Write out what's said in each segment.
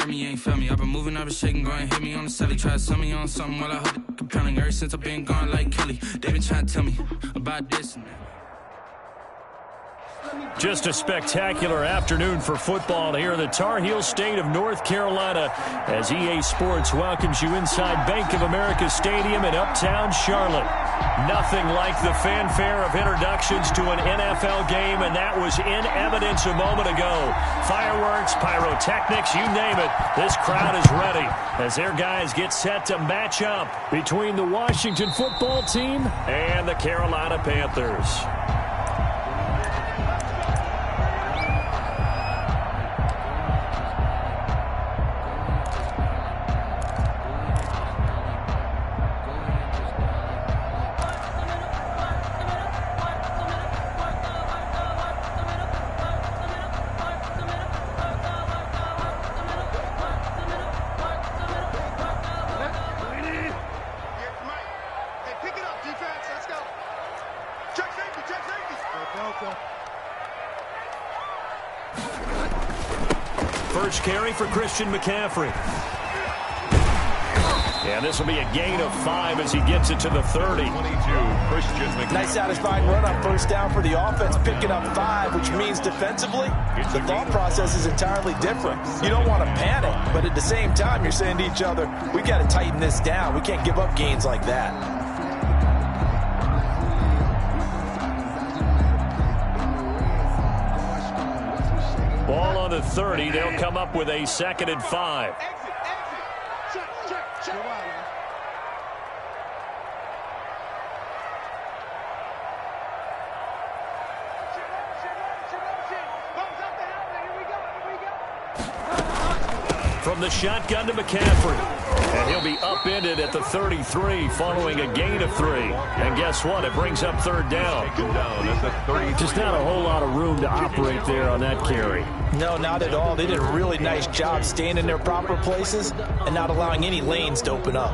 heard me, you ain't felt me. I've been moving, I've been shaking, go and hit me on the celly. Try to sell me on something while I heard it compelling. Ever since I've been gone like Kelly, they been trying to tell me about this and that. Just a spectacular afternoon for football here in the Tar Heel state of North Carolina as EA Sports welcomes you inside Bank of America Stadium in uptown Charlotte. Nothing like the fanfare of introductions to an NFL game, and that was in evidence a moment ago. Fireworks, pyrotechnics, you name it. This crowd is ready as their guys get set to match up between the Washington football team and the Carolina Panthers. First carry for Christian McCaffrey. And this will be a gain of 5 as he gets it to the 30. 22, Christian McCaffrey. Nice satisfying run on first down for the offense, picking up 5, which means defensively, the thought process is entirely different. You don't want to panic, but at the same time, you're saying to each other, we got to tighten this down. We can't give up gains like that. Ball on the 30. They'll come up with a 2nd and 5. From the shotgun to McCaffrey. And he'll be upended at the 33 following a gain of 3. And guess what? It brings up 3rd down. Just not a whole lot of room to operate there on that carry. No, not at all. They did a really nice job staying in their proper places and not allowing any lanes to open up.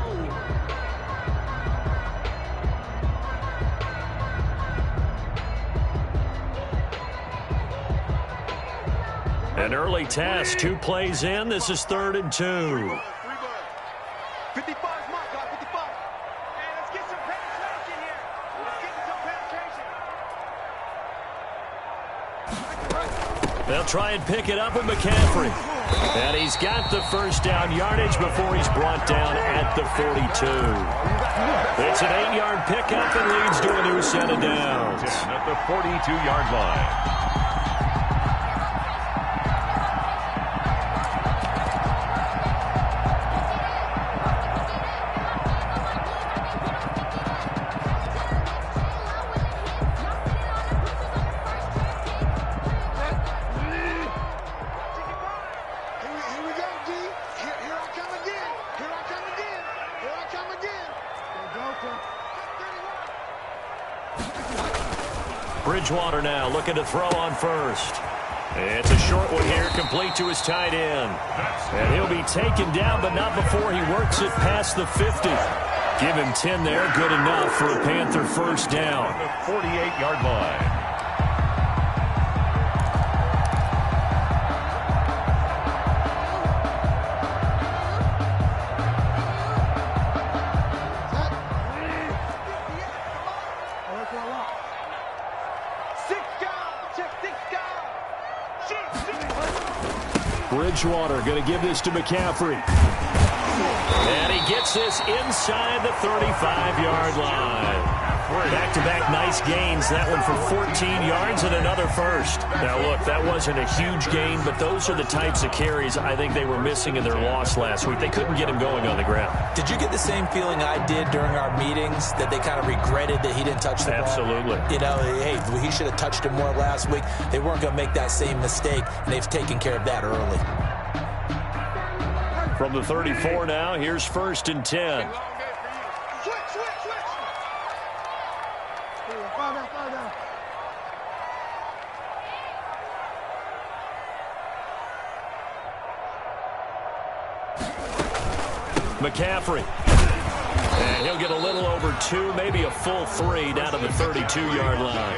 An early task, 2 plays in. This is 3rd and 2. 55 mark, 55. Hey, let's get some penetration here. Let's get some penetration. They'll try and pick it up with McCaffrey. And he's got the first down yardage before he's brought down at the 42. It's an 8-yard pickup and leads to a new set of downs. At the 42-yard line. Bridgewater now looking to throw on first. It's a short one here, complete to his tight end. And he'll be taken down, but not before he works it past the 50. Give him 10 there, good enough for a Panther first down. The 48-yard line. Bridgewater going to give this to McCaffrey. And he gets this inside the 35-yard line. Back-to-back nice gains. That one for 14 yards and another first. Now, look, that wasn't a huge gain, but those are the types of carries I think they were missing in their loss last week. They couldn't get him going on the ground. Did you get the same feeling I did during our meetings, that they kind of regretted that he didn't touch the ball? Absolutely. You know, hey, he should have touched it more last week. They weren't going to make that same mistake, and they've taken care of that early. From the 34 now, here's 1st and 10. McCaffrey. And he'll get a little over 2, maybe a full 3 down to the 32-yard line.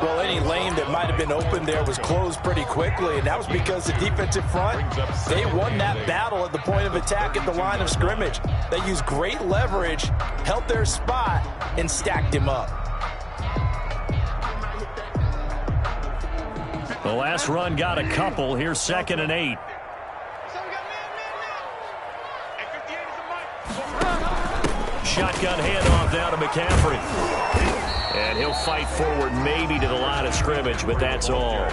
Well, any lane that might have been open there was closed pretty quickly, and that was because the defensive front, they won that battle at the point of attack at the line of scrimmage. They used great leverage, held their spot, and stacked him up. The last run got a couple. Here's 2nd and 8. Shotgun handoff down to McCaffrey. And he'll fight forward maybe to the line of scrimmage, but that's all.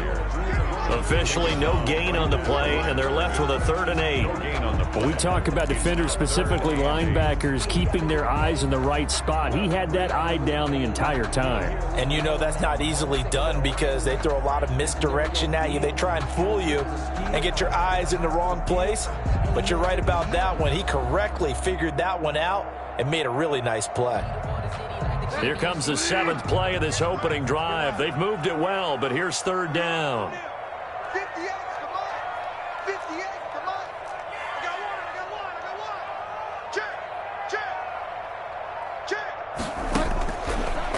Officially no gain on the play, and they're left with a 3rd and 8. When we talk about defenders, specifically linebackers, keeping their eyes in the right spot, he had that eye down the entire time. And you know that's not easily done because they throw a lot of misdirection at you. They try and fool you and get your eyes in the wrong place. But you're right about that one. He correctly figured that one out and made a really nice play. Here comes the 7th play of this opening drive. They've moved it well, but here's 3rd down. 58, come on. 58, come on. I got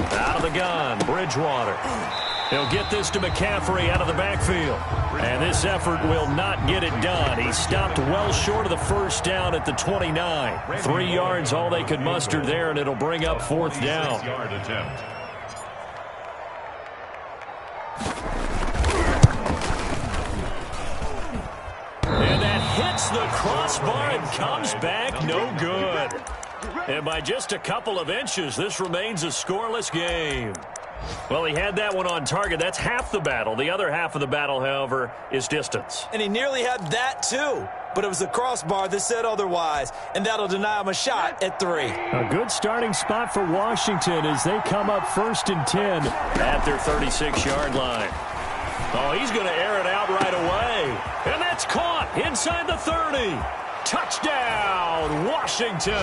one. Out of the gun, Bridgewater. He'll get this to McCaffrey out of the backfield. And this effort will not get it done. He stopped well short of the 1st down at the 29. 3 yards all they could muster there, and it'll bring up 4th down. And that hits the crossbar and comes back no good. And by just a couple of inches, this remains a scoreless game. Well, he had that one on target. That's half the battle. The other half of the battle, however, is distance. And he nearly had that, too. But it was the crossbar that said otherwise, and that'll deny him a shot at 3. A good starting spot for Washington as they come up 1st and 10 at their 36-yard line. Oh, he's going to air it out right away. And that's caught inside the 30. Touchdown, Washington.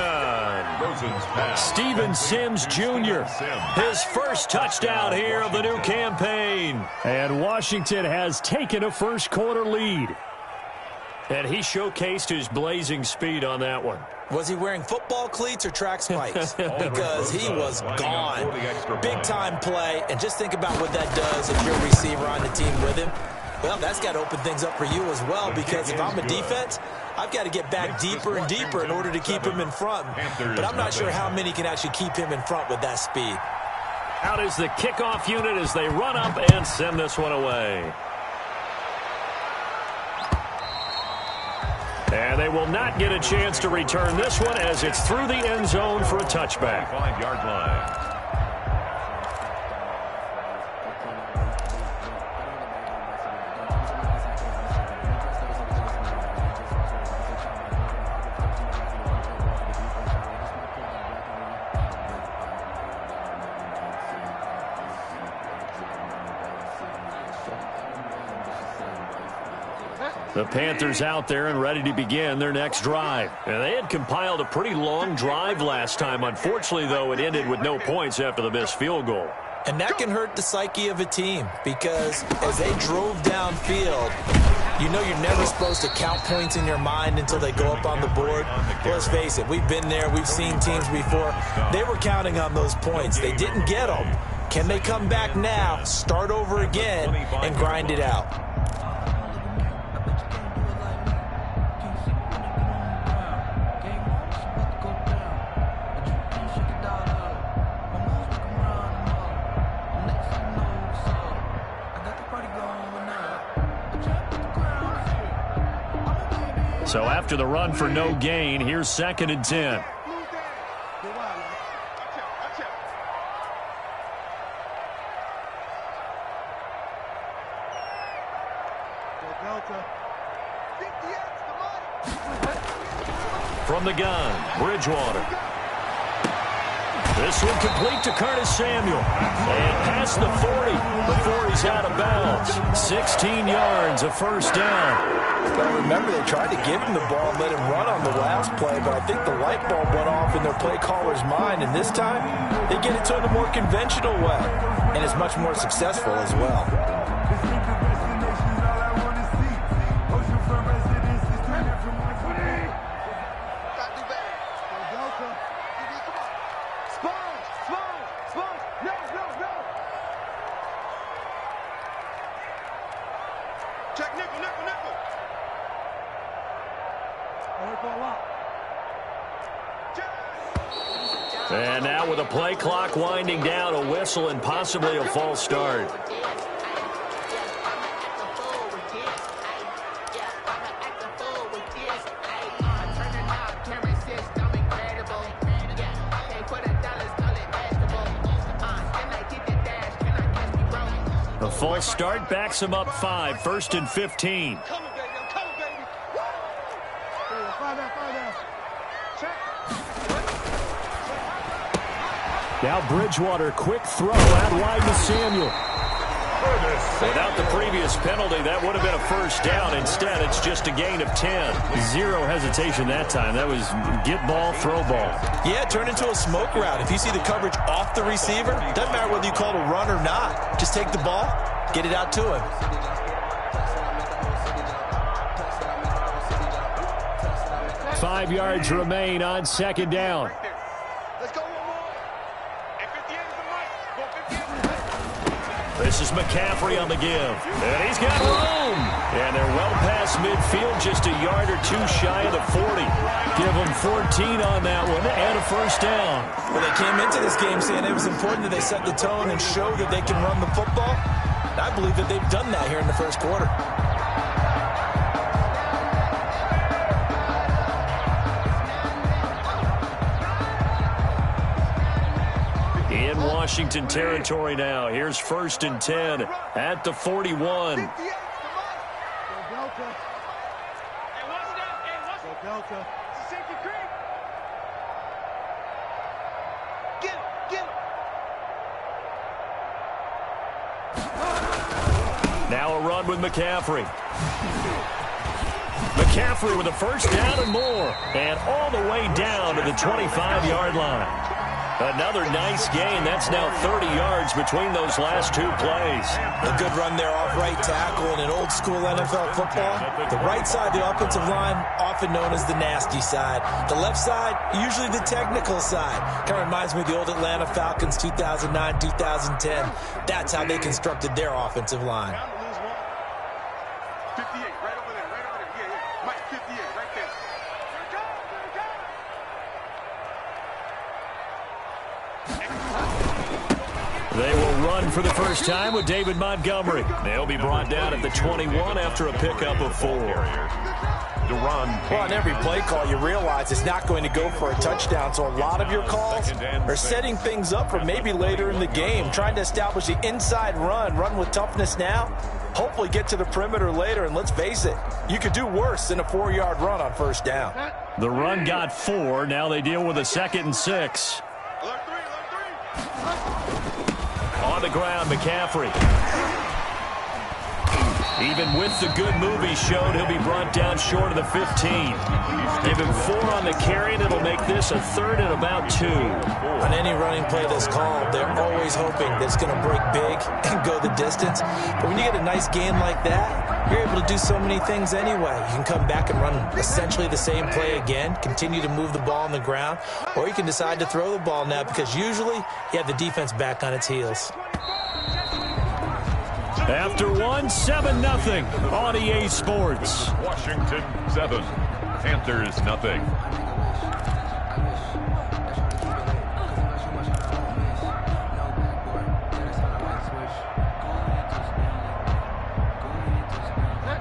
Steven Sims Jr., his first touchdown here of the new campaign. And Washington has taken a first-quarter lead. And he showcased his blazing speed on that one. Was he wearing football cleats or track spikes? Because he was gone. Big-time play, and just think about what that does if you're a receiver on the team with him. Well, that's got to open things up for you as well, because if I'm a defense, I've got to get back deeper and deeper in order to keep him in front. But I'm not sure how many can actually keep him in front with that speed. Out is the kickoff unit as they run up and send this one away. And they will not get a chance to return this one as it's through the end zone for a touchback. 5-yard line. The Panthers out there and ready to begin their next drive. And they had compiled a pretty long drive last time. Unfortunately, though, it ended with no points after the missed field goal. And that can hurt the psyche of a team because as they drove downfield, you know you're never supposed to count points in your mind until they go up on the board. Let's face it, we've been there. We've seen teams before. They were counting on those points. They didn't get them. Can they come back now, start over again, and grind it out? So after the run for no gain, here's 2nd and 10. From the gun, Bridgewater. This one complete to Curtis Samuel. And past the 40 before he's out of bounds. 16 yards, a first down. But remember, they tried to give him the ball and let him run on the last play, but I think the light bulb went off in their play caller's mind, and this time they get it to him the more conventional way, and it's much more successful as well. And now with a play clock winding down, a whistle and possibly a false start. A false start backs him up 5, 1st and 15. Now Bridgewater, quick throw out wide to Samuel. Without the previous penalty, that would have been a first down. Instead, it's just a gain of 10. Zero hesitation that time. That was get ball, throw ball. Yeah, turn into a smoke route. If you see the coverage off the receiver, doesn't matter whether you call it a run or not. Just take the ball, get it out to him. Five yards remain on second down. This is McCaffrey on the give. And he's got room. And they're well past midfield, just a yard or two shy of the 40. Give them 14 on that one and a first down. Well, they came into this game saying it was important that they set the tone and show that they can run the football. And I believe that they've done that here in the first quarter. In Washington territory now. Here's 1st and 10 at the 41. Now a run with McCaffrey. McCaffrey with a first down and more. And all the way down to the 25-yard line. Another nice gain. That's now 30 yards between those last two plays. A good run there off right tackle in an old-school NFL football. The right side, the offensive line, often known as the nasty side. The left side, usually the technical side. Kind of reminds me of the old Atlanta Falcons 2009, 2010. That's how they constructed their offensive line. 58, right over there, right over there. Yeah. Mike, 58, right there. They will run for the first time with David Montgomery. They'll be brought down at the 21 after a pickup of 4. Well, on every play call, you realize it's not going to go for a touchdown, so a lot of your calls are setting things up for maybe later in the game, trying to establish the inside run with toughness now, hopefully get to the perimeter later, and let's face it, you could do worse than a 4-yard run on first down. The run got 4. Now they deal with a 2nd and 6. On the ground, McCaffrey. Even with the good move he showed, he'll be brought down short of the 15. Give him 4 on the carry, and it'll make this a 3rd and about 2. On any running play that's called, they're always hoping that it's going to break big and go the distance. But when you get a nice gain like that, you're able to do so many things anyway. You can come back and run essentially the same play again, continue to move the ball on the ground, or you can decide to throw the ball now because usually you have the defense back on its heels. After 7-0 on EA Sports. Washington 7, Panthers 0.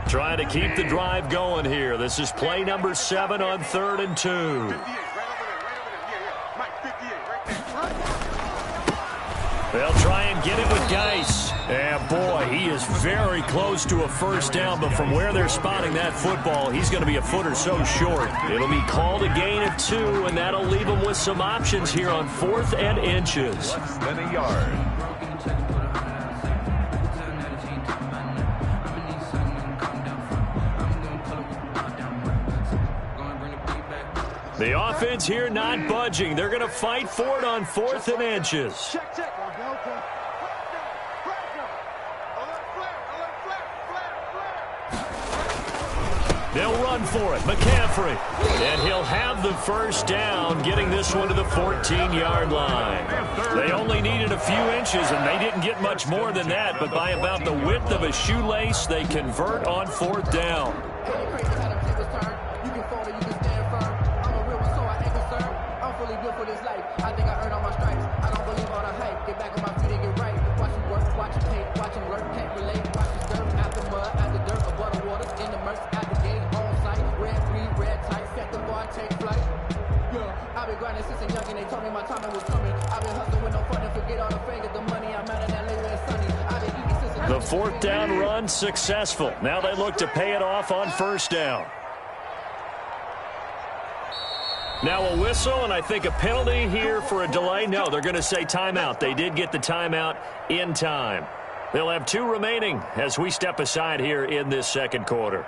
Trying to keep the drive going here. This is play number 7 on 3rd and 2. They'll try and get it with Geis. And boy, he is very close to a first down, but from where they're spotting that football, he's going to be a foot or so short. It'll be called a gain of 2, and that'll leave him with some options here on 4th and inches. Less than a yard. The offense here not budging. They're going to fight for it on 4th and inches. They'll run for it. McCaffrey. And he'll have the first down, getting this one to the 14-yard line. They only needed a few inches, and they didn't get much more than that. But by about the width of a shoelace, they convert on 4th down. get back on my feet and get right. Watch him work, watch him hate, watch him lurk, can't relate. Watch him stir out the mud, out the dirt, above the waters, in the murks, out the gate, on site. Red, green, red, tight, set the bar, take flight. Yeah, I've been grinding since a youngin', they told me my timing was coming. I've been hustling with no fun and forget all the fingers, the money. I'm out in LA where it's sunny. I've been eating since The fourth down run successful. Now they look to pay it off on first down. Now a whistle, and I think a penalty here for a delay. No, they're going to say timeout. They did get the timeout in time. They'll have 2 remaining as we step aside here in this second quarter.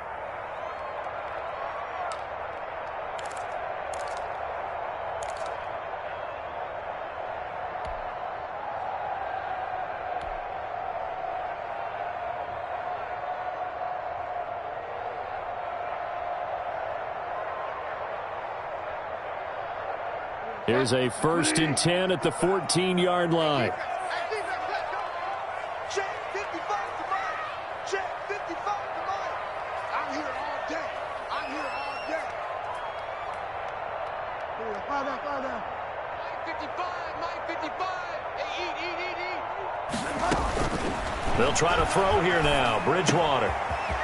Here's a 1st and 10 at the 14-yard line. Check 55 to mine. Check 55 to mine. I'm here all day. I'm here all day. Fire down. Mine 55. Hey, eat. They'll try to throw here now. Bridgewater.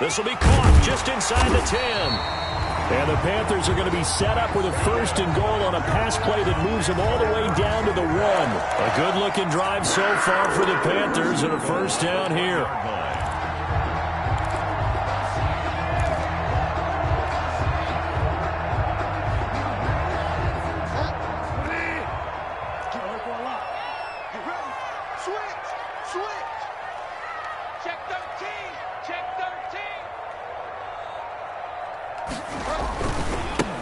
This will be caught just inside the 10. And the Panthers are going to be set up with a 1st and goal on a pass play that moves them all the way down to the 1. A good-looking drive so far for the Panthers and a 1st down here. Switch. Check 13.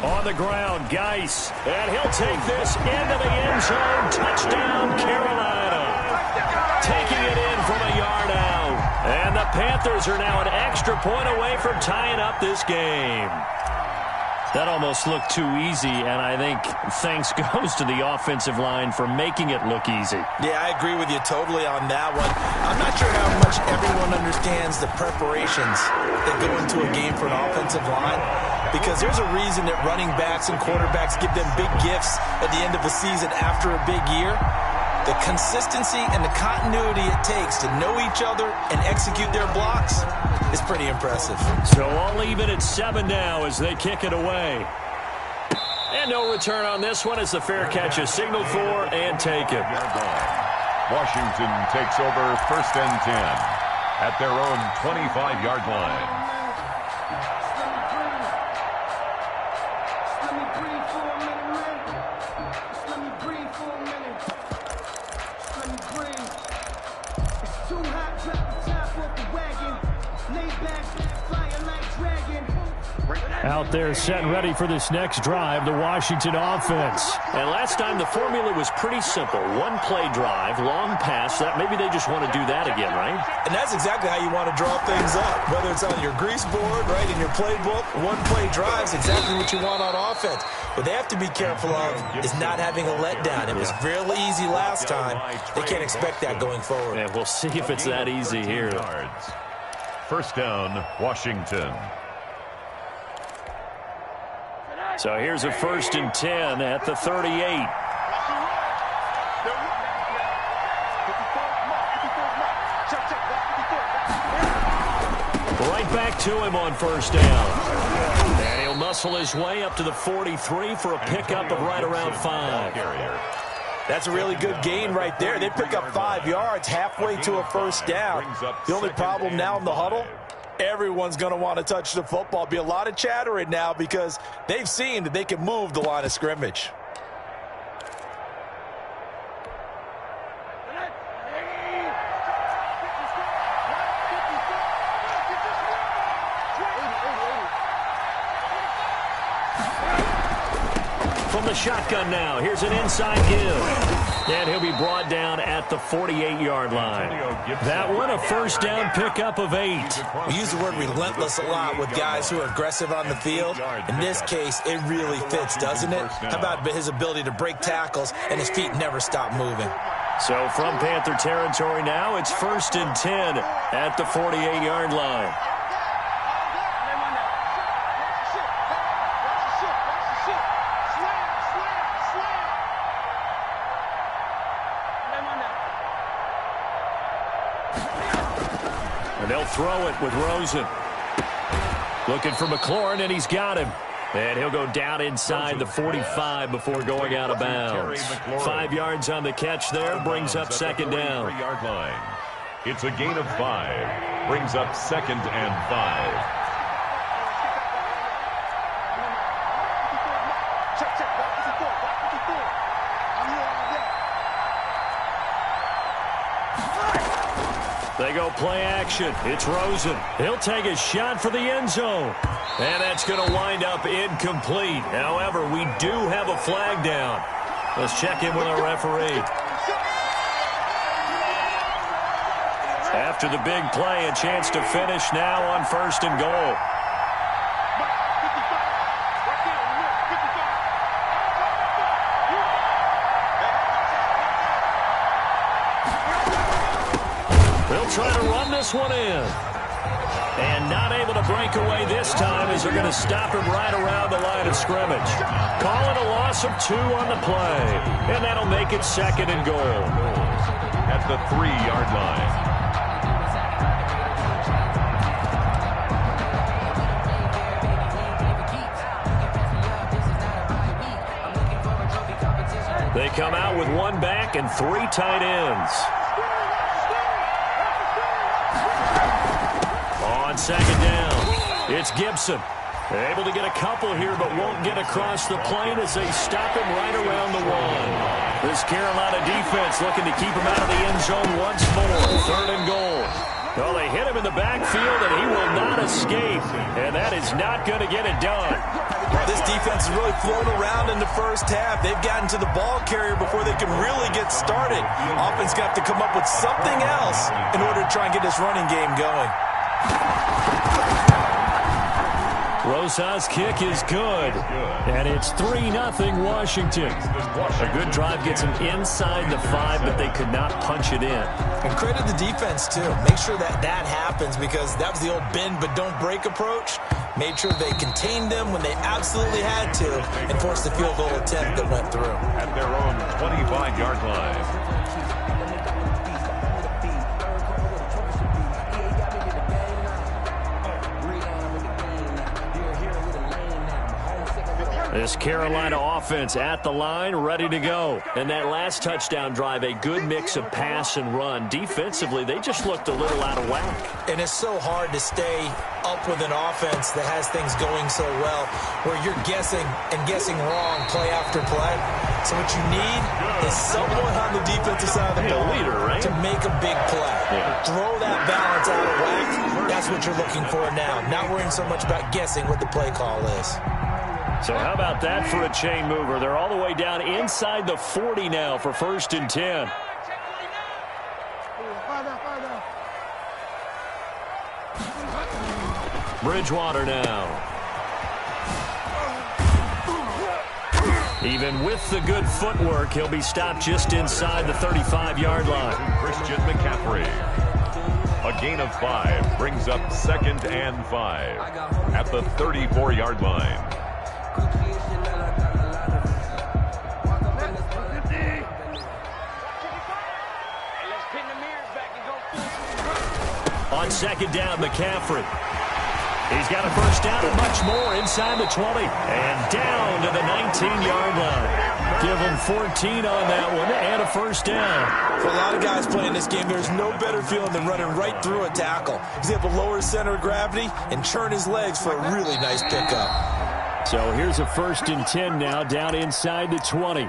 On the ground, Geis. And he'll take this into the end zone. Touchdown, Carolina. Taking it in from a yard out. And the Panthers are now an extra point away from tying up this game. That almost looked too easy, and I think thanks goes to the offensive line for making it look easy. Yeah, I agree with you totally on that one. I'm not sure how much everyone understands the preparations that go into a game for an offensive line, because there's a reason that running backs and quarterbacks give them big gifts at the end of the season after a big year. The consistency and the continuity it takes to know each other and execute their blocks is pretty impressive. So all even at 7 now as they kick it away. And no return on this one as the fair catch is signaled for and taken. Washington takes over 1st and 10 at their own 25-yard line. Out there set and ready for this next drive, the Washington offense. And last time the formula was pretty simple. 1-play drive, long pass. That maybe they just want to do that again, right? And that's exactly how you want to draw things up. Whether it's on your grease board, right, in your playbook, 1-play drive is exactly what you want on offense. What they have to be careful of is not having a letdown. It was really easy last time. They can't expect that going forward. And we'll see if it's that easy here. 1st down, Washington. So here's a 1st and 10 at the 38. Right back to him on 1st down. And he'll muscle his way up to the 43 for a pickup of right around 5. That's a really good gain right there. They pick up 5 yards halfway to a 1st down. The only problem now in the huddle, everyone's going to want to touch the football. Be a lot of chattering now because they've seen that they can move the line of scrimmage. From the shotgun now, here's an inside give. And he'll be brought down at the 48-yard line. That one, a 1st down pickup of 8. We use the word relentless a lot with guys who are aggressive on the field. In this case, it really fits, doesn't it? How about his ability to break tackles and his feet never stop moving? So from Panther territory now, it's 1st and 10 at the 48-yard line. They'll throw it with Rosen. Looking for McLaurin, and he's got him. And he'll go down inside the 45 before going out of bounds. 5 yards on the catch there, brings up second down. 3-yard line. It's a gain of 5. Brings up 2nd and 5. They go play action. It's Rosen. He'll take a shot for the end zone. And that's going to wind up incomplete. However, we do have a flag down. Let's check in with our referee. After the big play, a chance to finish now on 1st and goal. They'll try to run this one in. And not able to break away this time as they're going to stop him right around the line of scrimmage. Call it a loss of 2 on the play. And that'll make it 2nd and goal. At the 3-yard line. They come out with 1 back and 3 tight ends. On 2nd down, it's Gibson. Able to get a couple here, but won't get across the plane as they stop him right around the 1. This Carolina defense looking to keep him out of the end zone once more. 3rd and goal. Well, they hit him in the backfield, and he will not escape. And that is not going to get it done. This defense has really flown around in the first half. They've gotten to the ball carrier before they can really get started. Offense got to come up with something else in order to try and get this running game going. Rosas' kick is good. And it's 3-0 Washington. A good drive gets them inside the 5, but they could not punch it in. And credit the defense, too. Make sure that happens, because that was the old bend but don't break approach. Made sure they contained them when they absolutely had to and forced the field goal attempt that went through. At their own 25-yard line. This Carolina offense at the line, ready to go. And that last touchdown drive, a good mix of pass and run. Defensively, they just looked a little out of whack. And it's so hard to stay up with an offense that has things going so well, where you're guessing and guessing wrong play after play. So what you need is someone on the defensive side of the ball to make a big play. Throw that balance out of whack. That's what you're looking for now. Not worrying so much about guessing what the play call is. So how about that for a chain mover? They're all the way down inside the 40 now for 1st and 10. Bridgewater now. Even with the good footwork, he'll be stopped just inside the 35-yard line. Christian McCaffrey. A gain of 5 brings up 2nd and 5 at the 34-yard line. On 2nd down, McCaffrey. He's got a first down and much more inside the 20. And down to the 19-yard line. Give him 14 on that one and a first down. For a lot of guys playing this game, there's no better feeling than running right through a tackle. He's able to lower his center of gravity and churn his legs for a really nice pickup. So here's a 1st and 10 now, down inside the 20.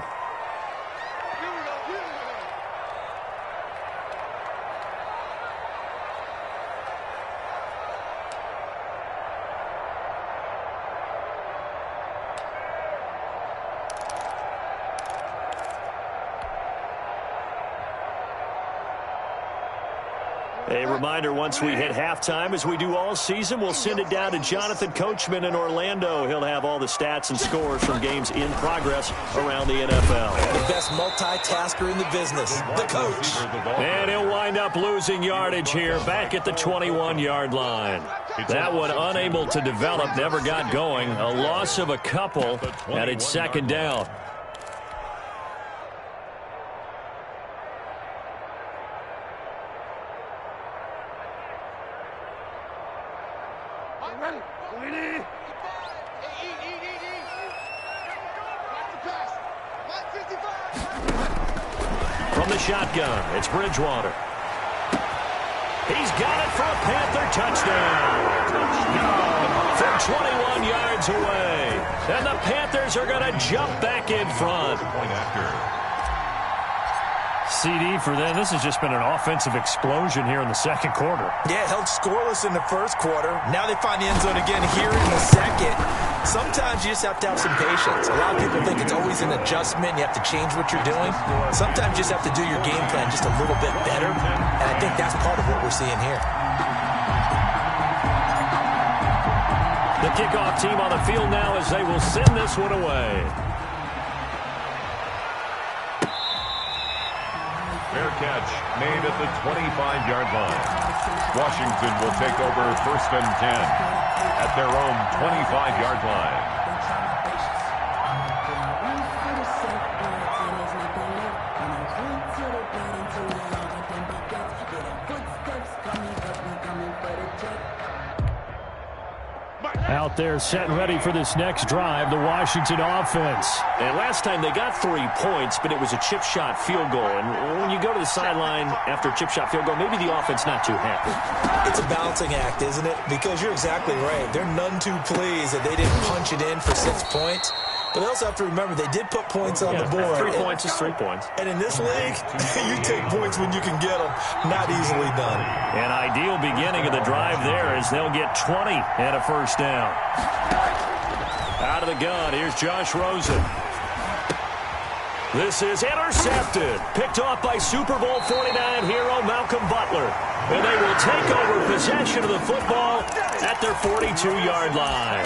A reminder, once we hit halftime, as we do all season, we'll send it down to Jonathan Coachman in Orlando. He'll have all the stats and scores from games in progress around the NFL. The best multitasker in the business, the coach. And he'll wind up losing yardage here back at the 21-yard line. That one unable to develop, never got going. A loss of a couple, and it's 2nd down. the shotgun. It's Bridgewater. He's got it for a Panther touchdown. From 21 yards away. And the Panthers are going to jump back in front. Point after. CD for them. This has just been an offensive explosion here in the second quarter. Yeah, held scoreless in the first quarter. Now they find the end zone again here in the second. Sometimes you just have to have some patience. A lot of people think it's always an adjustment. You have to change what you're doing. Sometimes you just have to do your game plan just a little bit better. And I think that's part of what we're seeing here. The kickoff team on the field now as they will send this one away. Fair catch made at the 25-yard line. Washington will take over 1st and 10 at their own 25-yard line. Out there set and ready for this next drive, the Washington offense. And last time they got 3 points, but it was a chip shot field goal. And when you go to the sideline after a chip shot field goal, maybe the offense not too happy. It's a balancing act, isn't it? Because you're exactly right. They're none too pleased that they didn't punch it in for 6 points. But they also have to remember they did put points on the board. 3 points is 3 points. And in this league, you take points when you can get them. Not easily done. An ideal beginning of the drive there as they'll get 20 and a first down. Out of the gun, here's Josh Rosen. This is intercepted. Picked off by Super Bowl 49 hero Malcolm Butler. And they will take over possession of the football at their 42-yard line.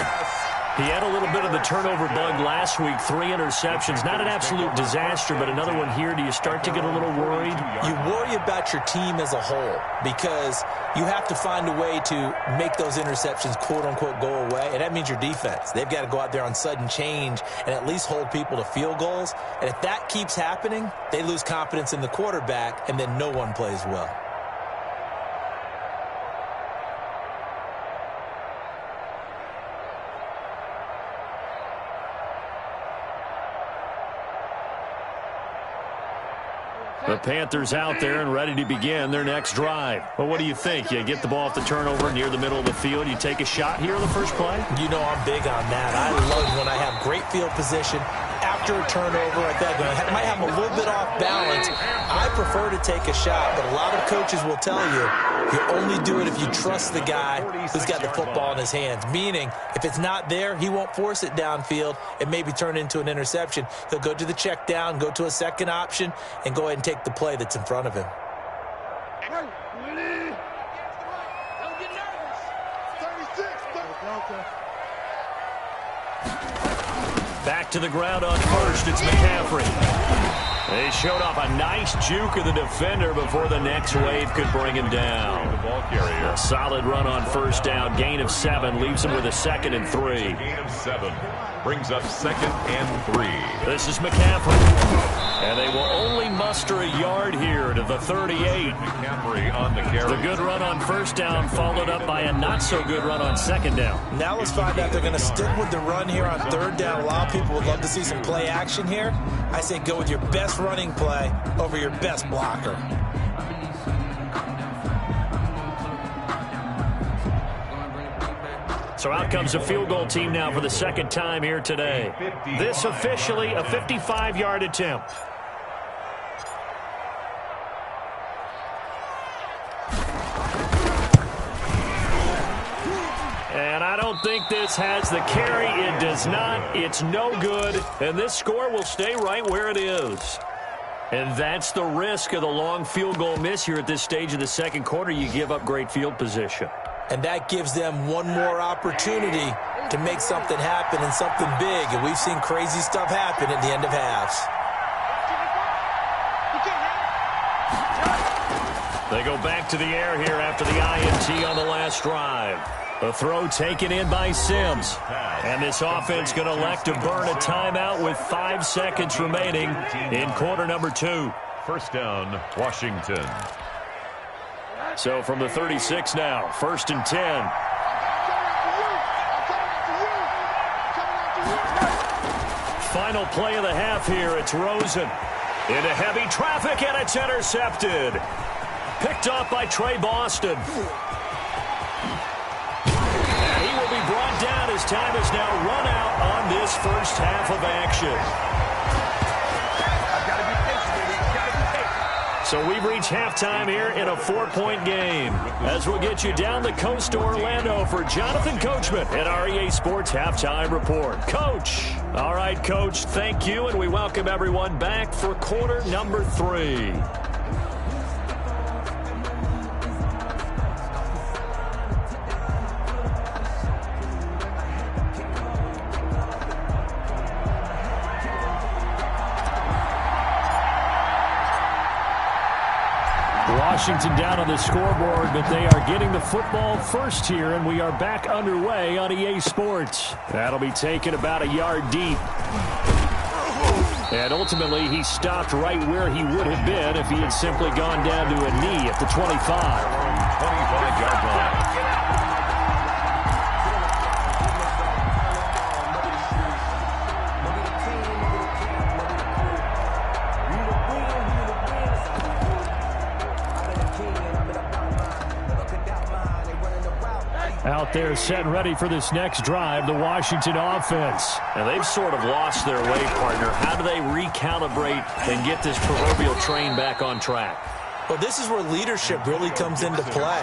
He had a little bit of the turnover bug last week, 3 interceptions. Not an absolute disaster, but another one here. Do you start to get a little worried? You worry about your team as a whole because you have to find a way to make those interceptions, quote-unquote, go away, and that means your defense. They've got to go out there on sudden change and at least hold people to field goals. And if that keeps happening, they lose confidence in the quarterback, and then no one plays well. The Panthers out there and ready to begin their next drive. Well, what do you think? You get the ball off the turnover near the middle of the field. You take a shot here on the first play? You know I'm big on that. I love when I have great field position after a turnover like that. I might have a little bit off balance. I prefer to take a shot, but a lot of coaches will tell you you only do it if you trust the guy who's got the football in his hands. Meaning, if it's not there, he won't force it downfield and maybe turn it into an interception. He'll go to the check down, go to a second option, and go ahead and take the play that's in front of him. Don't get nervous. 36. Back to the ground on first. It's McCaffrey. They showed off a nice juke of the defender before the next wave could bring him down. The ball carrier. A solid run on first down. Gain of 7 leaves him with a 2nd and 3. Gain of 7 brings up 2nd and 3. This is McCaffrey. And they will only muster a yard here to the 38. McCaffrey on the carry. The good run on first down followed up by a not-so-good run on second down. Now let's find out they're going to stick with the run here on third down. A lot of people would love to see some play action here. I say go with your best running play over your best blocker. So out comes a field goal team now for the second time here today. This officially a 55-yard attempt. And I don't think this has the carry. It does not. It's no good. And this score will stay right where it is. And that's the risk of the long field goal miss here at this stage of the second quarter. You give up great field position. And that gives them one more opportunity to make something happen and something big. And we've seen crazy stuff happen at the end of halves. They go back to the air here after the INT on the last drive. A throw taken in by Sims. And this offense going to elect to burn a timeout with 5 seconds remaining in quarter number 2. First down, Washington. So from the 36 now, 1st and 10. Final play of the half here. It's Rosen. Into heavy traffic, and it's intercepted. Picked off by Trey Boston. And he will be brought down as time is now run out on this first half of action. So we've reached halftime here in a 4-point game. As we'll get you down the coast to Orlando for Jonathan Coachman at our EA Sports Halftime Report. Coach. All right, Coach, thank you, and we welcome everyone back for quarter number 3. Washington down on the scoreboard, but they are getting the football first here, and we are back underway on EA Sports. That'll be taken about a yard deep. And ultimately, he stopped right where he would have been if he had simply gone down to a knee at the 25. 25-yard line. Out there set and ready for this next drive, the Washington offense. And they've sort of lost their way, partner. How do they recalibrate and get this proverbial train back on track? Well, this is where leadership really comes into play.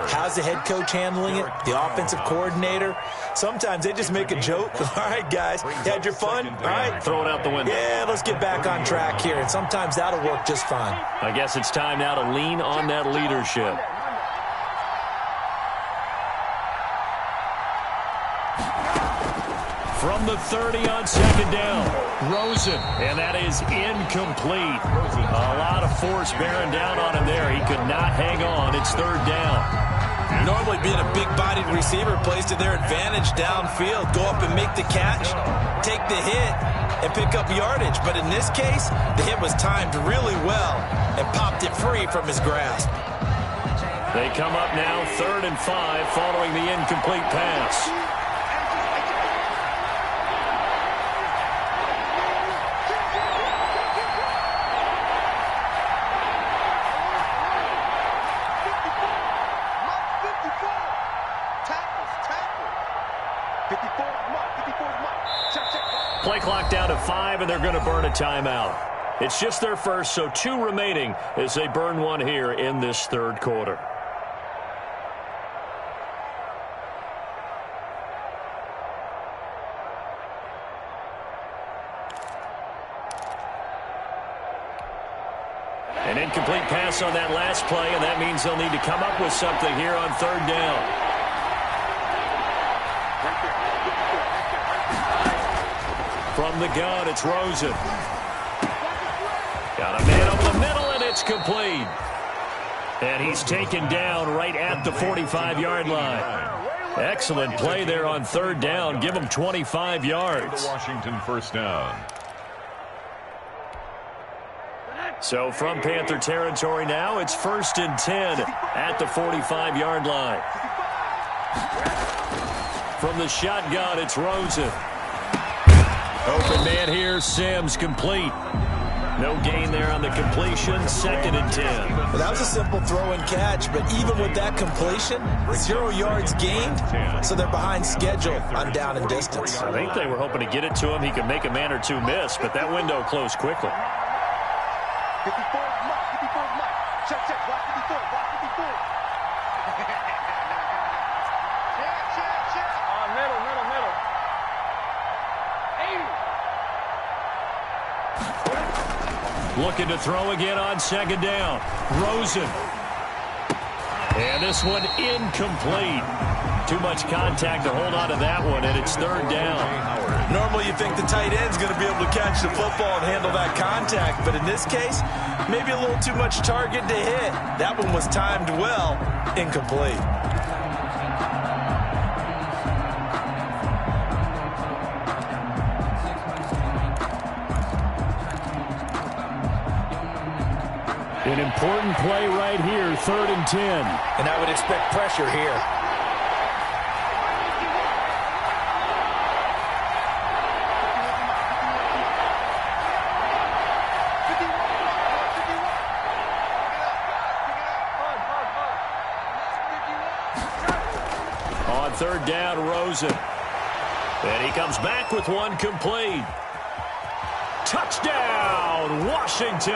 How's the head coach handling it? The offensive coordinator? Sometimes they just make a joke. All right, guys, you had your fun? All right. Throw it out the window. Yeah, let's get back on track here. And sometimes that'll work just fine. I guess it's time now to lean on that leadership. From the 30 on second down, Rosen, and that is incomplete. A lot of force bearing down on him there. He could not hang on. It's third down. Normally being a big-bodied receiver plays to their advantage downfield. Go up and make the catch, take the hit, and pick up yardage. But in this case, the hit was timed really well and popped it free from his grasp. They come up now, 3rd and 5, following the incomplete pass. Play clock down to 5, and they're going to burn a timeout. It's just their first, so 2 remaining as they burn one here in this third quarter. An incomplete pass on that last play, and that means they'll need to come up with something here on third down. From the gun, it's Rosen. Got a man over the middle, and it's complete. And he's taken down right at the 45-yard line. Excellent play there on third down. Give him 25 yards. Washington first down. So from Panther territory now, it's 1st and 10 at the 45-yard line. From the shotgun, it's Rosen. Open man here, Sims complete. No gain there on the completion, 2nd and 10. Well, that was a simple throw and catch, but even with that completion, 0 yards gained, so they're behind schedule on down and distance. I think they were hoping to get it to him. He could make a man or two miss, but that window closed quickly. 54 mark. Check, block 54, block 54. Check. Middle. Looking to throw again on 2nd down. Rosen. And this one incomplete. Too much contact to hold on to that one, and it's 3rd down. Normally you think the tight end's going to be able to catch the football and handle that contact, but in this case, maybe a little too much target to hit. That one was timed well, incomplete. An important play right here, 3rd and 10. And I would expect pressure here. third down, Rosen. And he comes back with one complete. Touchdown, Washington.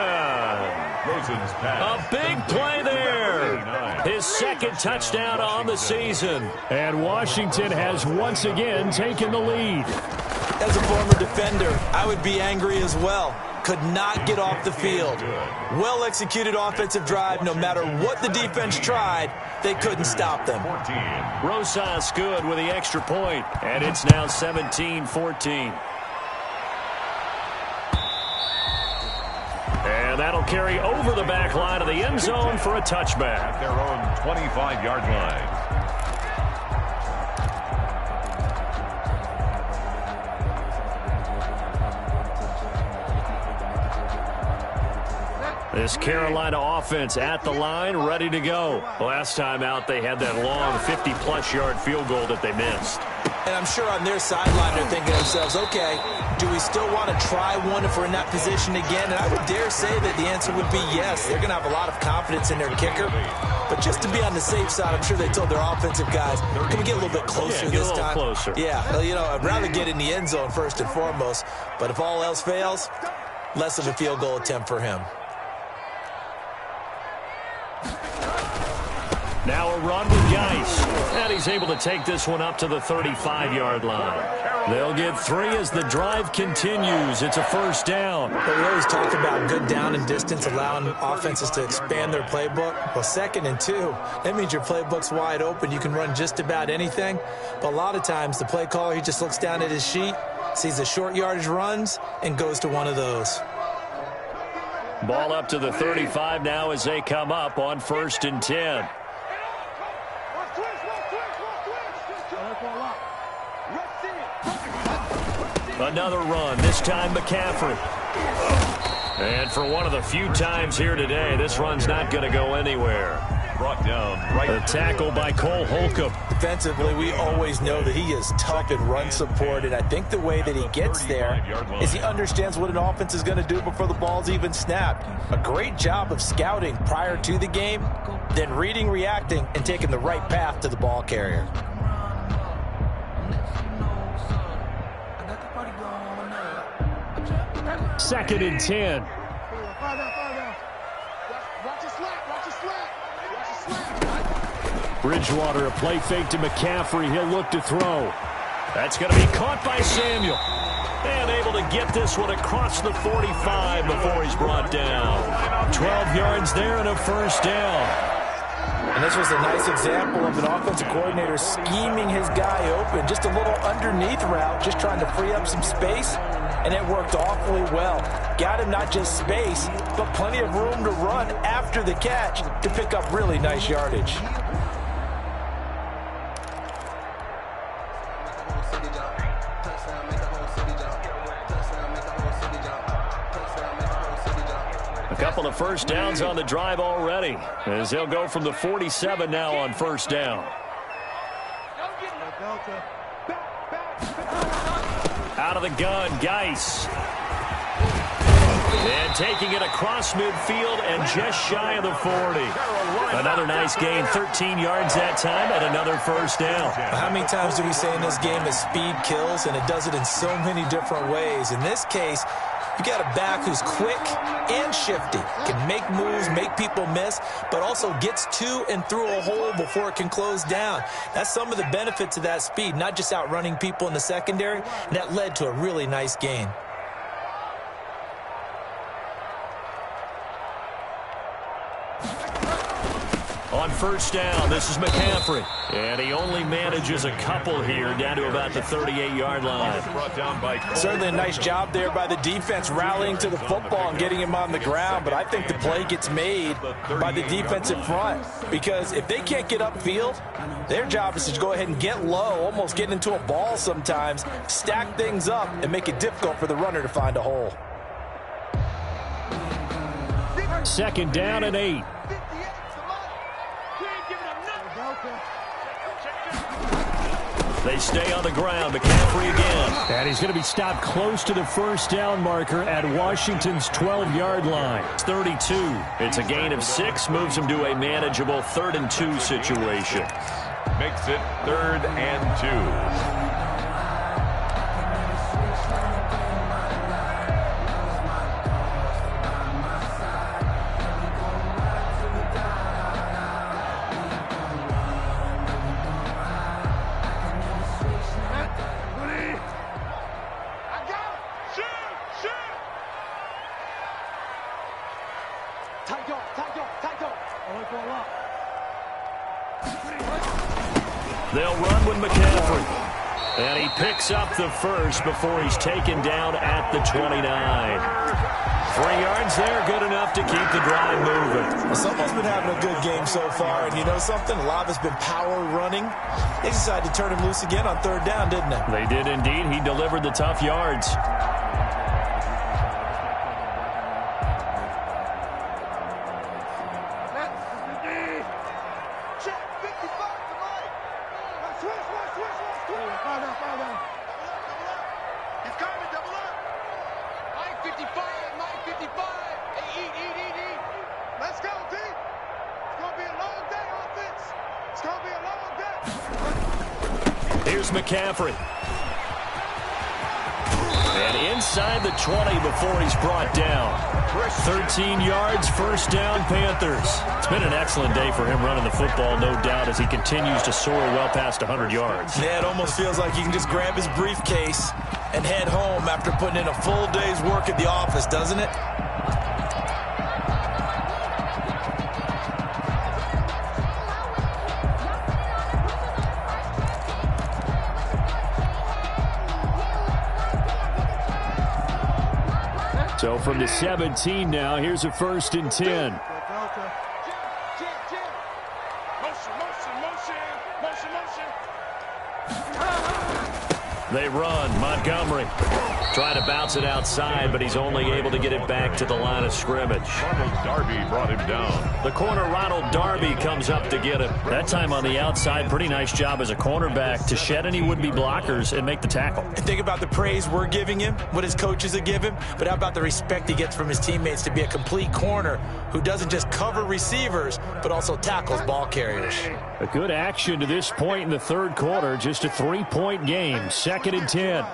Rosen's pass. A big play there. His second touchdown on the season. And Washington has once again taken the lead. As a former defender, I would be angry as well. Could not get off the field. Well-executed offensive drive. No matter what the defense tried, they couldn't stop them. Rosas good with the extra point, and it's now 17-14. And that'll carry over the back line of the end zone for a touchback. At their own 25-yard line. This Carolina offense at the line, ready to go. Last time out, they had that long 50-plus yard field goal that they missed. And I'm sure on their sideline they're thinking to themselves, okay, do we still want to try one if we're in that position again? And I would dare say that the answer would be yes. They're going to have a lot of confidence in their kicker. But just to be on the safe side, I'm sure they told their offensive guys, can we get a little bit closer this time? Closer. Yeah, you know, I'd rather get in the end zone first and foremost. But if all else fails, less of a field goal attempt for him. Now a run with Geis. And he's able to take this one up to the 35-yard line. They'll get 3 as the drive continues. It's a first down. But we always talk about good down and distance, allowing offenses to expand their playbook. Well, 2nd and 2, that means your playbook's wide open. You can run just about anything. But a lot of times, the play caller, he just looks down at his sheet, sees the short yardage runs, and goes to one of those. Ball up to the 35 now as they come up on 1st and 10. Another run, this time McCaffrey. And for one of the few times here today, this run's not going to go anywhere. Brought down right. A tackle by Cole Holcomb. Defensively, we always know that he is tough in run support, and I think the way that he gets there is he understands what an offense is going to do before the ball's even snapped. A great job of scouting prior to the game, then reading, reacting, and taking the right path to the ball carrier. Second and 10. Bridgewater, a play fake to McCaffrey. He'll look to throw. That's going to be caught by Samuel. And able to get this one across the 45 before he's brought down. 12 yards there and a first down. And this was a nice example of an offensive coordinator scheming his guy open. Just a little underneath route, just trying to free up some space. And it worked awfully well. Got him not just space, but plenty of room to run after the catch to pick up really nice yardage. A couple of first downs on the drive already, as they'll go from the 47 now on first down. Out of the gun, Geis. And taking it across midfield and just shy of the 40. Another nice gain, 13 yards that time, and another first down. How many times do we say in this game that speed kills, and it does it in so many different ways? In this case, you got a back who's quick and shifty, can make moves, make people miss, but also gets to and through a hole before it can close down. That's some of the benefits of that speed, not just outrunning people in the secondary, and that led to a really nice gain. On first down, this is McCaffrey. And he only manages a couple here down to about the 38-yard line. Certainly a nice job there by the defense rallying to the football and getting him on the ground. But I think the play gets made by the defensive front. Because if they can't get upfield, their job is to go ahead and get low, almost get into a ball sometimes, stack things up, and make it difficult for the runner to find a hole. Second down and 8. They stay on the ground. McCaffrey again. And he's going to be stopped close to the first down marker at Washington's 12-yard line. It's 32. It's a gain of 6. Moves him to a manageable 3rd and 2 situation. makes it 3rd and 2. They'll run with McCaffrey. And he picks up the first before he's taken down at the 29. 3 yards there, good enough to keep the drive moving. Well, someone's been having a good game so far, and you know something? A lot of it's been power running. They decided to turn him loose again on 3rd down, didn't they? They did indeed. He delivered the tough yards. Here's McCaffrey. And inside the 20 before he's brought down. 13 yards, 1st down, Panthers. It's been an excellent day for him running the football, no doubt, as he continues to soar well past 100 yards. Yeah, it almost feels like he can just grab his briefcase and head home after putting in a full day's work at the office, doesn't it? So from the 17 now, here's a 1st and 10. They run. Montgomery trying to bounce it outside, but he's only able to get it back to the line of scrimmage. Ronald Darby brought him down. The corner, Ronald Darby, comes up to get him. That time on the outside, pretty nice job as a cornerback to shed any would-be blockers and make the tackle. And think about the praise we're giving him, what his coaches have given, but how about the respect he gets from his teammates to be a complete corner who doesn't just cover receivers, but also tackles ball carriers. A good action to this point in the 3rd quarter, just a 3-point game, 2nd and 10.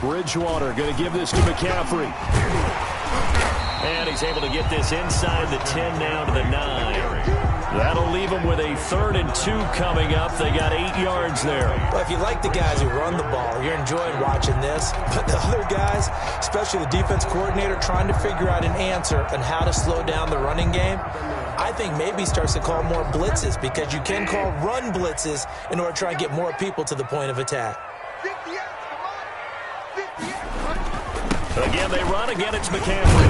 Bridgewater going to give this to McCaffrey. And he's able to get this inside the 10 now to the 9. That'll leave them with a 3rd and 2 coming up. They got 8 yards there. Well, if you like the guys who run the ball, you're enjoying watching this. But the other guys, especially the defense coordinator, trying to figure out an answer on how to slow down the running game, I think maybe starts to call more blitzes, because you can call run blitzes in order to try and get more people to the point of attack. Again, they run. Again, it's McCaffrey.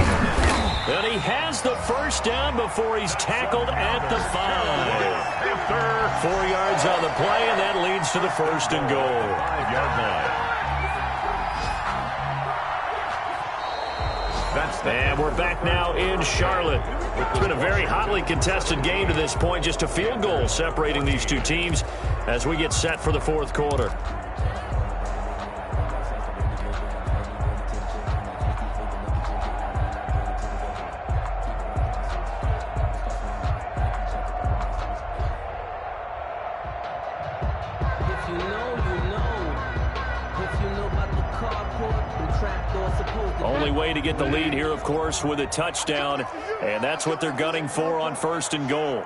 And he has the 1st down before he's tackled at the 5. 4 yards on the play, and that leads to the 1st and goal. 5-yard line. And we're back now in Charlotte. It's been a very hotly contested game to this point. Just a field goal separating these two teams as we get set for the 4th quarter. Only way to get the lead here, of course, with a touchdown, and that's what they're gunning for on 1st and goal.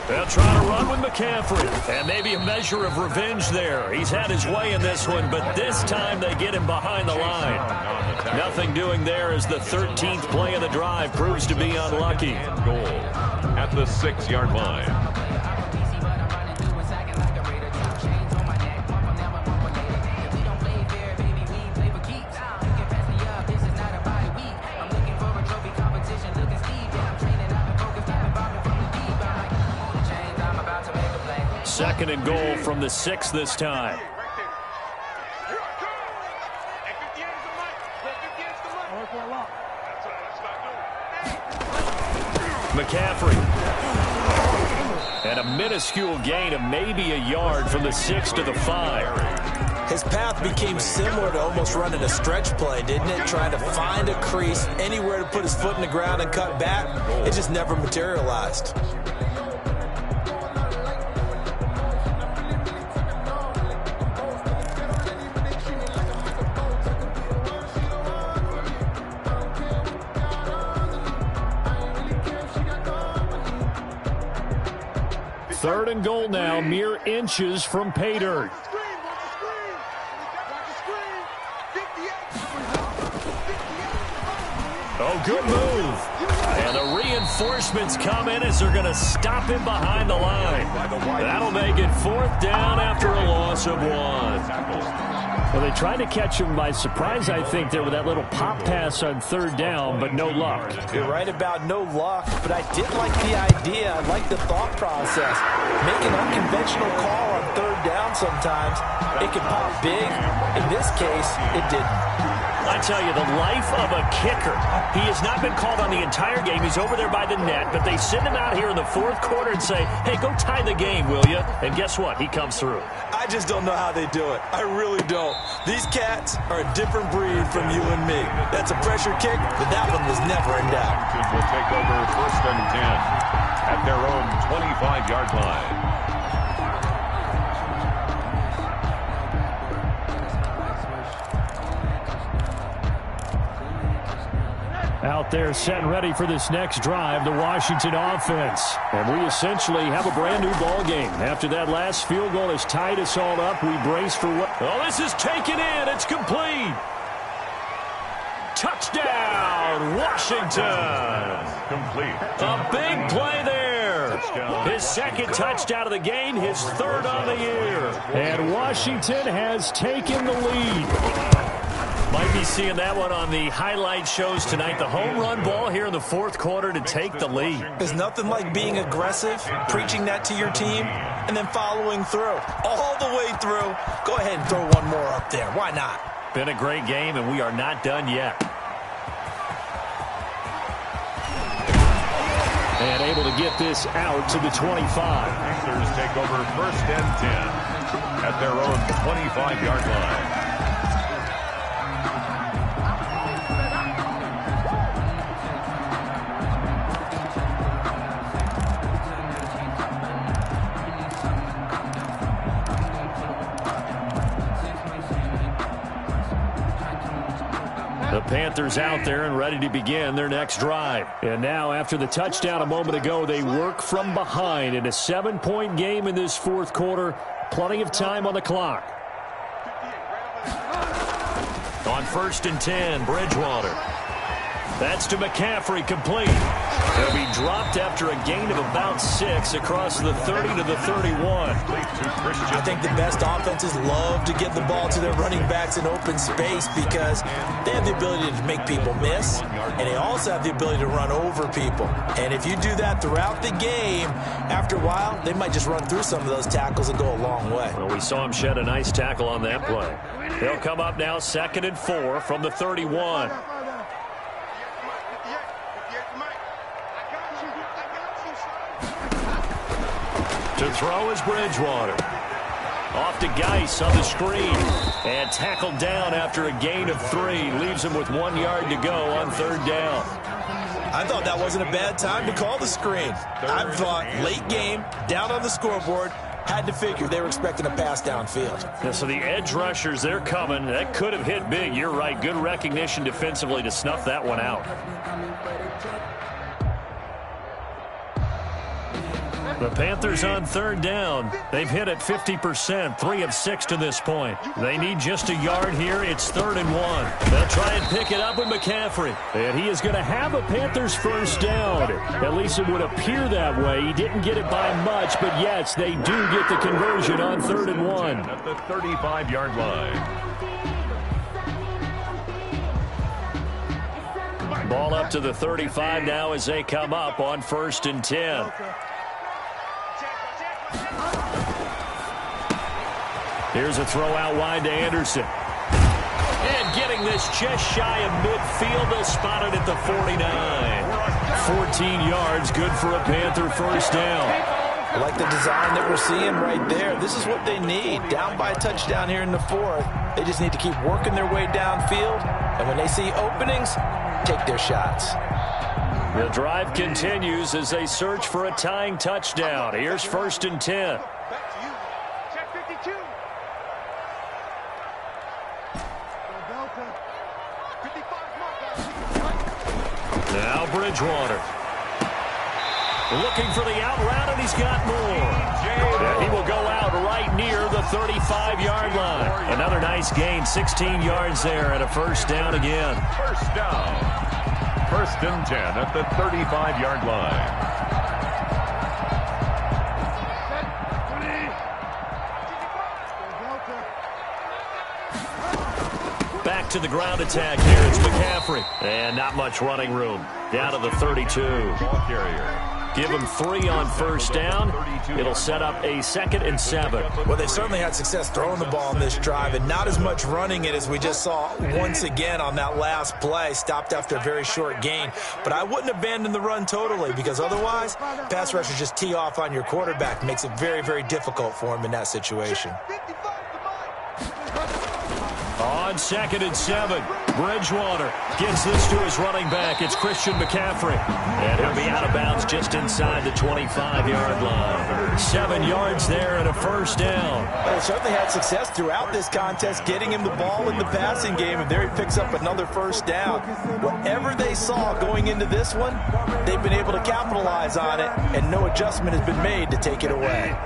They'll try to run with McCaffrey, and maybe a measure of revenge there. He's had his way in this one, but this time they get him behind the line. Nothing doing there as the 13th play of the drive proves to be unlucky. Goal at the 6-yard line. Second and goal from the 6 this time. McCaffrey. And a minuscule gain of maybe a yard from the 6 to the 5. His path became similar to almost running a stretch play, didn't it? Trying to find a crease, anywhere to put his foot in the ground and cut back. It just never materialized. Third and goal now, mere inches from pay dirt. Oh, good move. And the reinforcements come in as they're going to stop him behind the line. That'll make it 4th down after a loss of 1. Well, they tried to catch him by surprise, I think, there with that little pop pass on 3rd down, but no luck. You're right about no luck, but I did like the idea. I like the thought process. Make an unconventional call on 3rd down sometimes. It can pop big. In this case, it didn't. I tell you, the life of a kicker. He has not been called on the entire game. He's over there by the net, but they send him out here in the 4th quarter and say, hey, go tie the game, will you? And guess what? He comes through. I just don't know how they do it. I really don't. These cats are a different breed from you and me. That's a pressure kick, but that one was never in doubt. Will take over 1st and 10 at their own 25-yard line. Out there set and ready for this next drive, the Washington offense. And we essentially have a brand new ball game. After that last field goal has tied us all up, we brace for what? Oh, this is taken in. It's complete. Touchdown, Washington. Complete. A big play there. His 2nd touchdown of the game, his 3rd on the year. And Washington has taken the lead. Might be seeing that one on the highlight shows tonight. The home run ball here in the 4th quarter to take the lead. There's nothing like being aggressive, preaching that to your team, and then following through. All the way through. Go ahead and throw one more up there. Why not? Been a great game, and we are not done yet. And able to get this out to the 25. Panthers take over 1st and 10 at their own 25-yard line. The Panthers out there and ready to begin their next drive. And now, after the touchdown a moment ago, they work from behind in a 7-point game in this 4th quarter. Plenty of time on the clock. On 1st and 10, Bridgewater. That's to McCaffrey, complete. He'll be dropped after a gain of about 6 across the 30 to the 31. I think the best offenses love to get the ball to their running backs in open space because they have the ability to make people miss, and they also have the ability to run over people. And if you do that throughout the game, after a while, they might just run through some of those tackles and go a long way. Well, we saw him shed a nice tackle on that play. They'll come up now 2nd and 4 from the 31. To throw is Bridgewater. Off to Geis on the screen. And tackled down after a gain of 3. Leaves him with 1 yard to go on 3rd down. I thought that wasn't a bad time to call the screen. I thought late game, down on the scoreboard, had to figure they were expecting a pass downfield. Yeah, so the edge rushers, they're coming. That could have hit big. You're right. Good recognition defensively to snuff that one out. The Panthers on 3rd down. They've hit at 50%, 3 of 6 to this point. They need just a yard here. It's 3rd and 1. They'll try and pick it up with McCaffrey. And he is going to have a Panthers 1st down. At least it would appear that way. He didn't get it by much, but yes, they do get the conversion on 3rd and 1. At the 35-yard line. Ball up to the 35 now as they come up on 1st and 10. Here's a throw out wide to Anderson. And getting this just shy of midfield. They'll spot it at the 49. 14 yards, good for a Panther first down. I like the design that we're seeing right there. This is what they need. Down by a touchdown here in the fourth. They just need to keep working their way downfield. And when they see openings, take their shots. The drive continues as they search for a tying touchdown. Here's 1st and 10. Back to you. Check 52. Delta. 55 mark. Now Bridgewater. Looking for the out route, and he's got more. And he will go out right near the 35-yard line. Another nice gain, 16 yards there, and a first down again. First down. 1st and 10 at the 35-yard line. Back to the ground attack here. It's McCaffrey. And not much running room. Down to the 32. Ball carrier. Give him 3 on first down. It'll set up a 2nd and 7. Well, they've certainly had success throwing the ball on this drive, and not as much running it as we just saw once again on that last play. Stopped after a very short gain. But I wouldn't abandon the run totally, because otherwise, pass rushers just tee off on your quarterback. Makes it very, very difficult for him in that situation. On 2nd and 7, Bridgewater gets this to his running back. It's Christian McCaffrey. And he'll be out of bounds just inside the 25-yard line. 7 yards there and a first down. Well, they certainly had success throughout this contest, getting him the ball in the passing game, and there he picks up another first down. Whatever they saw going into this one, they've been able to capitalize on it, and no adjustment has been made to take it away.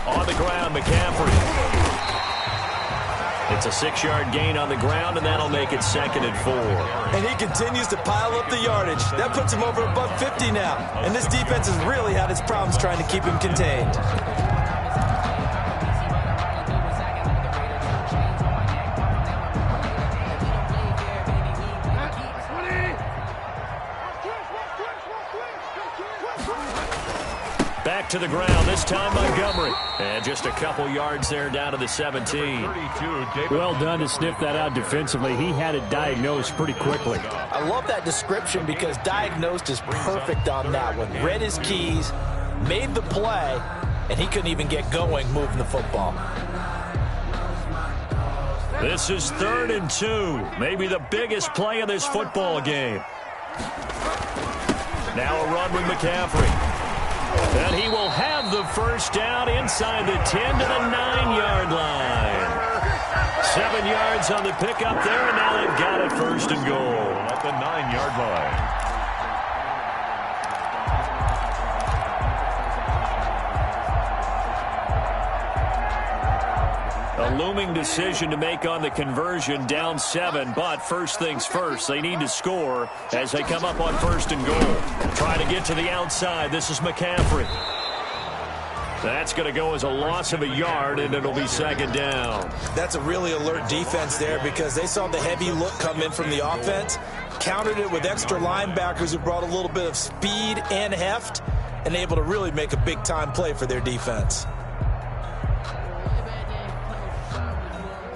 On the ground, McCaffrey. It's a 6-yard gain on the ground, and that'll make it 2nd and 4. And he continues to pile up the yardage. That puts him over above 50 now. And this defense has really had its problems trying to keep him contained. Back to the ground, this time Montgomery. And just a couple yards there down to the 17. Well done to sniff that out defensively. He had it diagnosed pretty quickly. I love that description because diagnosed is perfect on that one. Read his keys, made the play, and he couldn't even get going moving the football. This is 3rd and 2. Maybe the biggest play of this football game. Now a run with McCaffrey. And he will have the first down inside the 10 to the 9-yard line. 7 yards on the pickup there, and now they've got it 1st and goal. At the 9-yard line. A looming decision to make on the conversion, down 7, but first things first, they need to score as they come up on 1st and goal. Trying to get to the outside, this is McCaffrey. That's going to go as a loss of a yard, and it'll be 2nd down. That's a really alert defense there because they saw the heavy look come in from the offense, countered it with extra linebackers who brought a little bit of speed and heft, and able to really make a big-time play for their defense.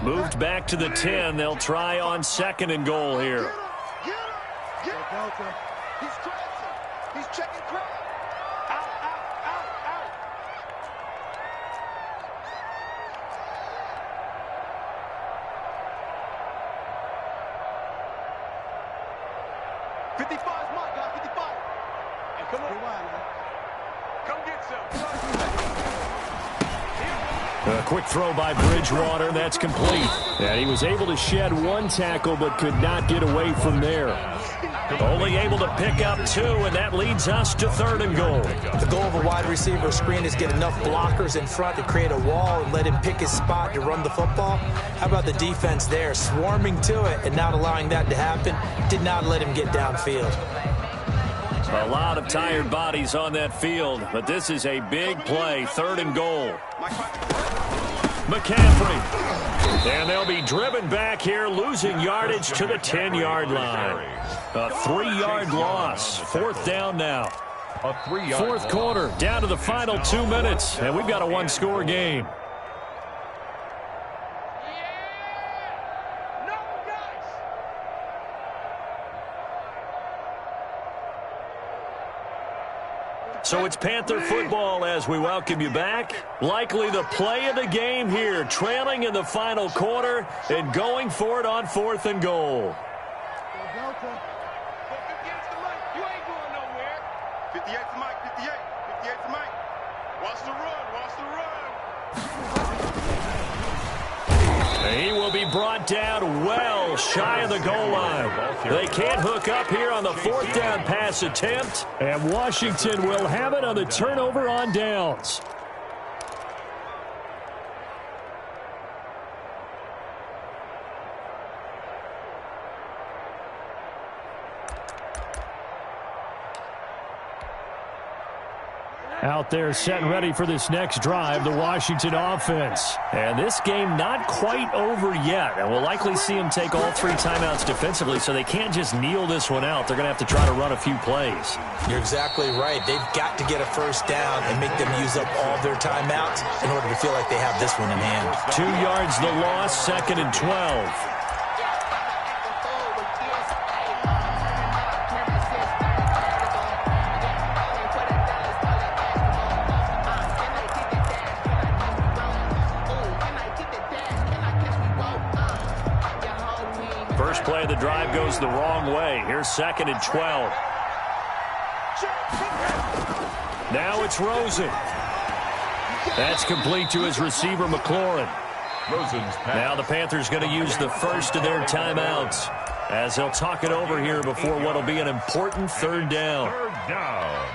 Moved back to the 10. They'll try on 2nd and goal here. He's crossing. He's checking crowd. Out. 55's mine, guys. 55. Hey, come on. Come get some. A quick throw by Bridgewater. That's complete. And he was able to shed 1 tackle but could not get away from there. Only able to pick up 2, and that leads us to 3rd and goal. The goal of a wide receiver screen is get enough blockers in front to create a wall and let him pick his spot to run the football. How about the defense there, swarming to it and not allowing that to happen? Did not let him get downfield. A lot of tired bodies on that field, but this is a big play. 3rd and goal. McCaffrey. And they'll be driven back here, losing yardage to the 10-yard line. A 3-yard loss. 4th down now. A 3-yard 4th quarter, down to the final 2 minutes, and we've got a 1-score game. So it's Panther football as we welcome you back. Likely the play of the game here, trailing in the final quarter and going for it on 4th and goal. 58's the mic. You ain't going nowhere. 58's the mic. 58's the mic. Watch the run. Watch the run. He will be brought down well shy of the goal line. They can't hook up here on the 4th down pass attempt. And Washington will have it on the turnover on downs. Out there set and ready for this next drive, the Washington offense. And this game not quite over yet. And we'll likely see them take all 3 timeouts defensively, so they can't just kneel this one out. They're going to have to try to run a few plays. You're exactly right. They've got to get a first down and make them use up all their timeouts in order to feel like they have this one in hand. 2 yards the loss, 2nd and 12. First play of the drive goes the wrong way. Here's 2nd and 12. Now it's Rosen. That's complete to his receiver, McLaurin. Rosen's pass. Now the Panthers going to use the first of their timeouts as they'll talk it over here before what will be an important 3rd down. 3rd down.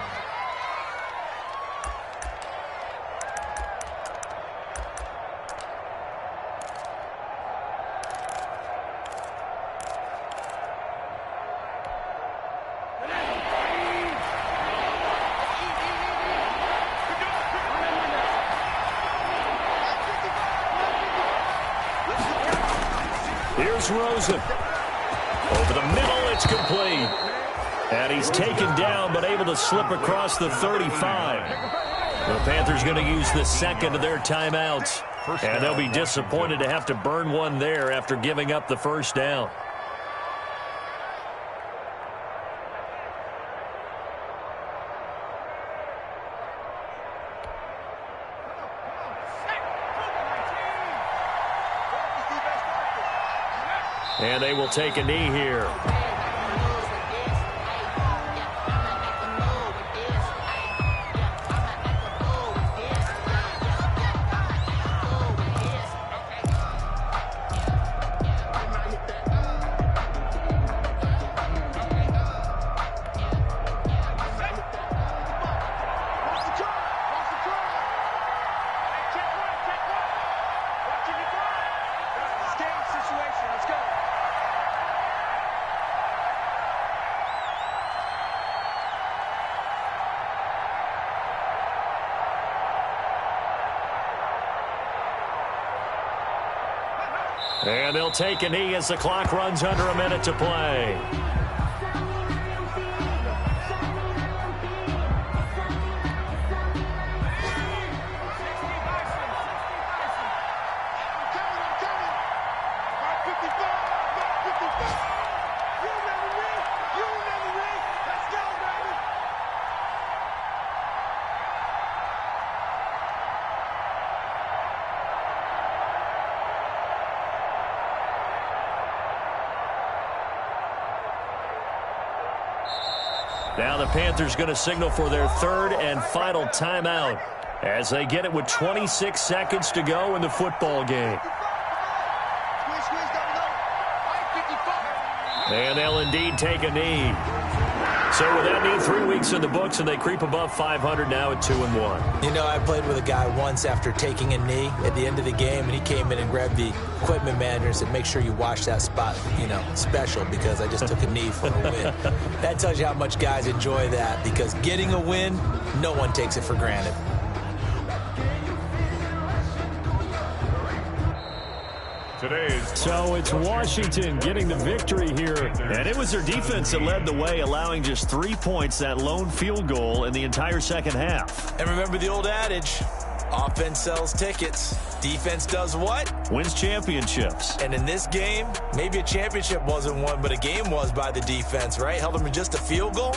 Here's Rosen. Over the middle, it's complete. And he's taken down, but able to slip across the 35. The Panthers going to use the 2nd of their timeouts. And they'll be disappointed to have to burn one there after giving up the 1st down. And they will take a knee here. And they'll take a knee as the clock runs under a minute to play. Now the Panthers going to signal for their 3rd and final timeout as they get it with 26 seconds to go in the football game. And they'll indeed take a knee. So with that knee, 3 weeks in the books, and they creep above 500 now at 2-1. You know, I played with a guy once after taking a knee at the end of the game, and he came in and grabbed the equipment manager and said, make sure you wash that spot, you know, special, because I just took a knee for a win. That tells you how much guys enjoy that, because getting a win, no one takes it for granted. So it's Washington getting the victory here. And it was their defense that led the way, allowing just 3 points, that lone field goal in the entire second half. And remember the old adage, Offense sells tickets. Defense does what? Wins championships. And in this game, maybe a championship wasn't won, but a game was by the defense, right? Held them to just a field goal.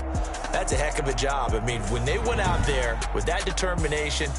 That's a heck of a job. I mean, when they went out there with that determination,